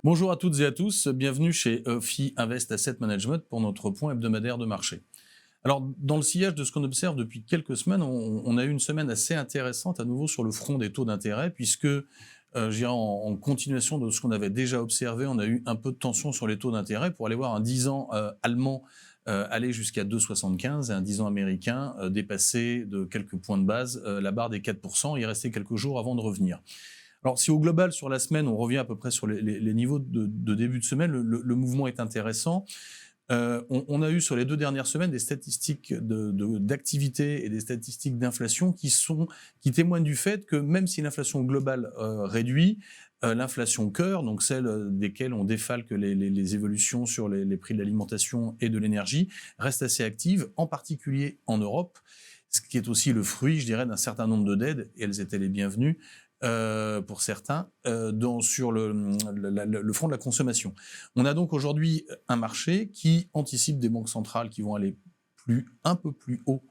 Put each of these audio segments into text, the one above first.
Bonjour à toutes et à tous, bienvenue chez FI Invest Asset Management pour notre point hebdomadaire de marché. Alors, dans le sillage de ce qu'on observe depuis quelques semaines, on a eu une semaine assez intéressante à nouveau sur le front des taux d'intérêt, puisque, je dirais en continuation de ce qu'on avait déjà observé, on a eu un peu de tension sur les taux d'intérêt pour aller voir un 10 ans allemand aller jusqu'à 2,75 et un 10 ans américain dépasser de quelques points de base la barre des 4%. Il restait quelques jours avant de revenir. Alors, si au global, sur la semaine, on revient à peu près sur les niveaux de début de semaine, le mouvement est intéressant. On a eu sur les 2 dernières semaines des statistiques d'activité et des statistiques d'inflation qui témoignent du fait que même si l'inflation globale réduit, l'inflation cœur, donc celle desquelles on défalque les évolutions sur les prix de l'alimentation et de l'énergie, reste assez active, en particulier en Europe, ce qui est aussi le fruit, je dirais, d'un certain nombre d'aides, et elles étaient les bienvenues, pour certains, sur le front de la consommation. On a donc aujourd'hui un marché qui anticipe des banques centrales qui vont aller un peu plus haut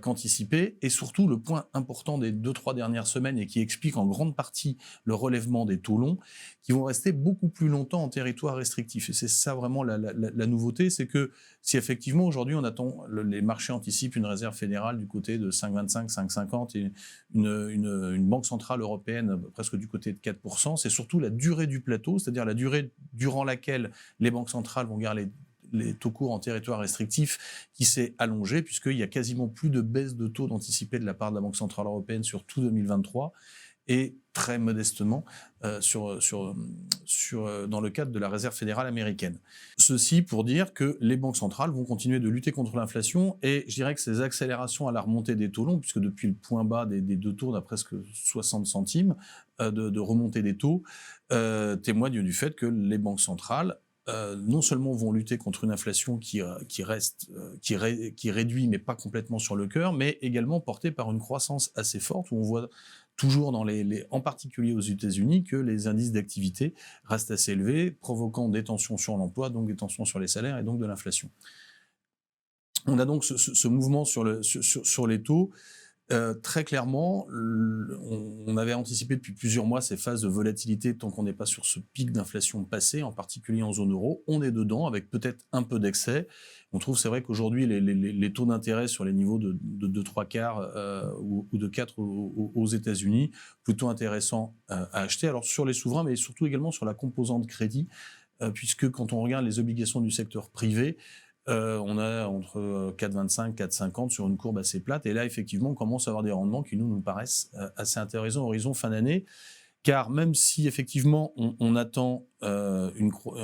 qu'anticipé, et surtout le point important des 2-3 dernières semaines et qui explique en grande partie le relèvement des taux longs, qui vont rester beaucoup plus longtemps en territoire restrictif. Et c'est ça vraiment la nouveauté, c'est que si effectivement aujourd'hui on attend, les marchés anticipent une réserve fédérale du côté de 5,25, 5,50 et une banque centrale européenne presque du côté de 4%, c'est surtout la durée du plateau, c'est-à-dire la durée durant laquelle les banques centrales vont garder les taux courts en territoire restrictif qui s'est allongé, puisqu'il y a quasiment plus de baisse de taux d'anticipé de la part de la Banque centrale européenne sur tout 2023, et très modestement dans le cadre de la Réserve fédérale américaine. Ceci pour dire que les banques centrales vont continuer de lutter contre l'inflation, et je dirais que ces accélérations à la remontée des taux longs, puisque depuis le point bas des 2 tours, on a presque 60 centimes de remontée des taux, témoignent du fait que les banques centrales non seulement vont lutter contre une inflation qui réduit, mais pas complètement sur le cœur, mais également portée par une croissance assez forte, où on voit toujours en particulier aux États-Unis, que les indices d'activité restent assez élevés, provoquant des tensions sur l'emploi, donc des tensions sur les salaires et donc de l'inflation. On a donc ce mouvement sur les taux. Très clairement, on avait anticipé depuis plusieurs mois ces phases de volatilité tant qu'on n'est pas sur ce pic d'inflation passé, en particulier en zone euro. On est dedans avec peut-être un peu d'excès. On trouve, c'est vrai qu'aujourd'hui, les taux d'intérêt sur les niveaux de 2-3 quarts ou de 4 aux États-Unis, plutôt intéressant à acheter. Alors sur les souverains, mais surtout également sur la composante crédit, puisque quand on regarde les obligations du secteur privé, on a entre 4,25 4,50 sur une courbe assez plate, et là effectivement on commence à avoir des rendements qui nous paraissent assez intéressants horizon fin d'année, car même si effectivement on attend un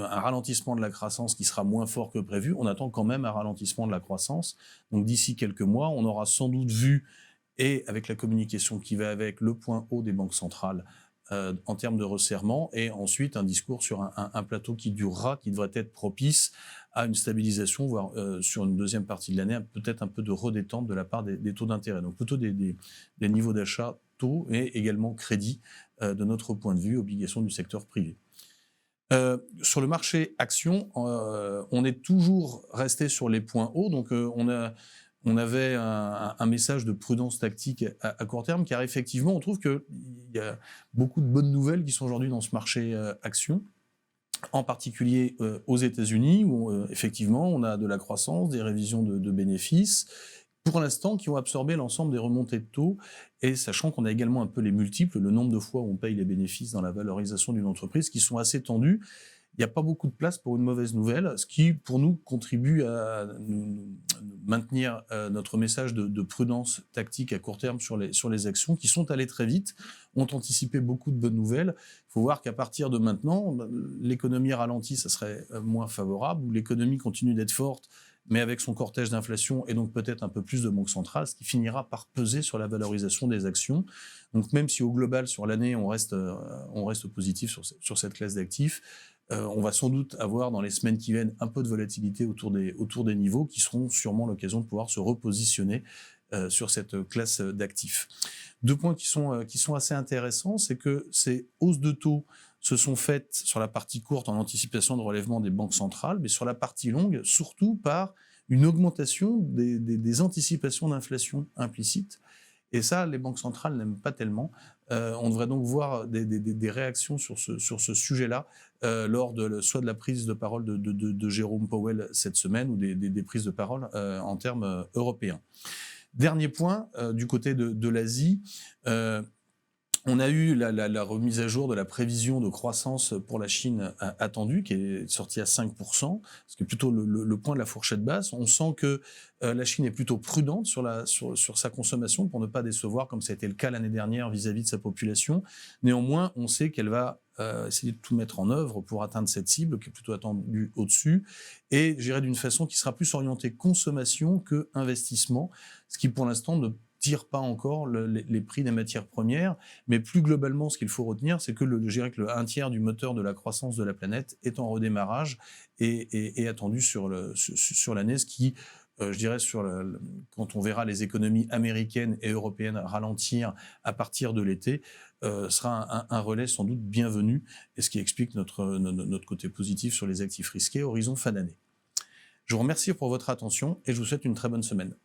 ralentissement de la croissance qui sera moins fort que prévu, on attend quand même un ralentissement de la croissance. Donc d'ici quelques mois, on aura sans doute vu, et avec la communication qui va avec, le point haut des banques centrales en termes de resserrement, et ensuite un discours sur un plateau qui durera, qui devrait être propice à une stabilisation, voire sur une deuxième partie de l'année, peut-être un peu de redétente de la part des taux d'intérêt. Donc plutôt des niveaux d'achat taux et également crédit de notre point de vue, obligations du secteur privé. Sur le marché action, on est toujours resté sur les points hauts, donc on avait un message de prudence tactique à court terme, car effectivement, on trouve qu'il y a beaucoup de bonnes nouvelles qui sont aujourd'hui dans ce marché action, en particulier aux États-Unis, où effectivement, on a de la croissance, des révisions de bénéfices, pour l'instant, qui ont absorbé l'ensemble des remontées de taux, et sachant qu'on a également un peu les multiples, le nombre de fois où on paye les bénéfices dans la valorisation d'une entreprise, qui sont assez tendus. Il n'y a pas beaucoup de place pour une mauvaise nouvelle, ce qui, pour nous, contribue à nous maintenir notre message de prudence tactique à court terme sur les actions, qui sont allées très vite, ont anticipé beaucoup de bonnes nouvelles. Il faut voir qu'à partir de maintenant, l'économie ralentit, ça serait moins favorable, ou l'économie continue d'être forte, mais avec son cortège d'inflation et donc peut-être un peu plus de banque centrale, ce qui finira par peser sur la valorisation des actions. Donc même si au global, sur l'année, on reste positif sur cette classe d'actifs, on va sans doute avoir dans les semaines qui viennent un peu de volatilité autour des niveaux qui seront sûrement l'occasion de pouvoir se repositionner sur cette classe d'actifs. 2 points qui sont assez intéressants, c'est que ces hausses de taux se sont faites sur la partie courte en anticipation de relèvement des banques centrales, mais sur la partie longue, surtout par une augmentation des anticipations d'inflation implicites, Et ça, les banques centrales n'aiment pas tellement. On devrait donc voir des réactions sur ce sujet-là lors soit de la prise de parole de Jérôme Powell cette semaine ou des prises de parole en termes européens. Dernier point, du côté de l'Asie, on a eu la remise à jour de la prévision de croissance pour la Chine attendue, qui est sortie à 5%, ce qui est plutôt le point de la fourchette basse. On sent que la Chine est plutôt prudente sur sa consommation pour ne pas décevoir, comme ça a été le cas l'année dernière vis-à-vis de sa population. Néanmoins, on sait qu'elle va essayer de tout mettre en œuvre pour atteindre cette cible, qui est plutôt attendue au-dessus, et je dirais d'une façon qui sera plus orientée consommation que investissement, ce qui pour l'instant ne tire pas encore les prix des matières premières, mais plus globalement, ce qu'il faut retenir, c'est que je dirais que un tiers du moteur de la croissance de la planète est en redémarrage et attendu sur l'année, ce qui, je dirais, quand on verra les économies américaines et européennes ralentir à partir de l'été, sera un relais sans doute bienvenu, et ce qui explique notre côté positif sur les actifs risqués horizon fin d'année. Je vous remercie pour votre attention et je vous souhaite une très bonne semaine.